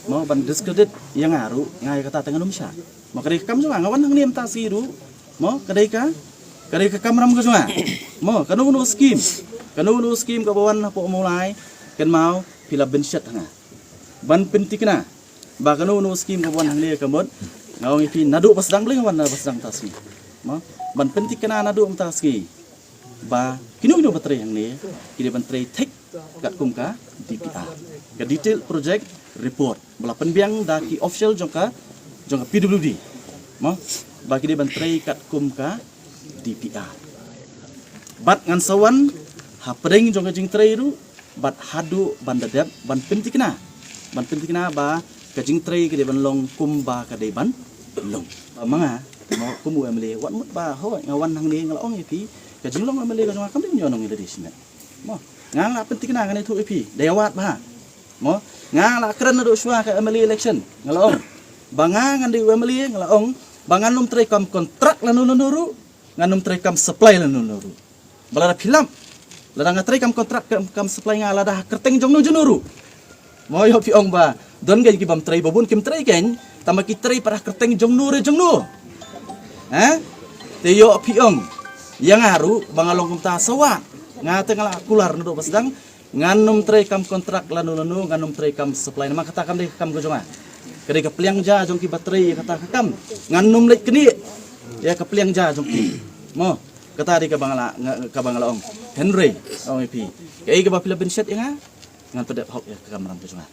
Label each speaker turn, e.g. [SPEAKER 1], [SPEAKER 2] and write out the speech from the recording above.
[SPEAKER 1] mau ban diskredit yang ngaru ngai kata tengah Indonesia mau kadai kam semua ngawan hang niam ta siru mau kadai ka kamram ka semua mau kanu skim ka bawan po mulai kan mau pila bensyat hanga ban pentikna ba kanu skim ka bawan hang dia kamot ngawang ipi nadu pasdang beli ngawan pasdang tasmi mau ban pentikna nadu taski ba kinu baterai hang ni kini baterai tek kat kumka DPR ke detail project report bala penbiang daki official jongka PWD mo bagi dia bantrai kat kumka DPR bat ngan sawan ha pedeng jongka jingtrai ru bat hadu bandadap ban pentikna ba ka jingtrai ke dia ban long kumba ka dia ban long manga mo kumu amle wat mut ba ho ngawan hang ni ngalong ipi ka jinglong amle ka jongka kam dia nyonong ida disna mo ngang la pentikna ngane tu ipi dewat ba mo ngang la keren do swa ka emily election ngalong bangangan di emily ngalong banganum trai kam kontrak lanu nuru nganum trai kam supply lanu nuru balara film ladang trai kam kontrak kam supply ngala dah kerteng jong nuru mo yo pi ong ba don ga ki bam trai babun kim trai ken tambah ki trai parah kerteng jong nu te yo pi ong yang haru bangalong kum ta sawa ngate ngala kular nudu pasdang nganum trai kam kontrak lanu nganum trai kam supply nama kata kam deh kam gojonga kede kepliang ja jong ki baterai kata kam nganum lek keni ya kepliang ja jong ki mo kata di ka bangala ong Henry ong ipi kei ka bapila benset ya ngan pedap hok ya kam ram gojonga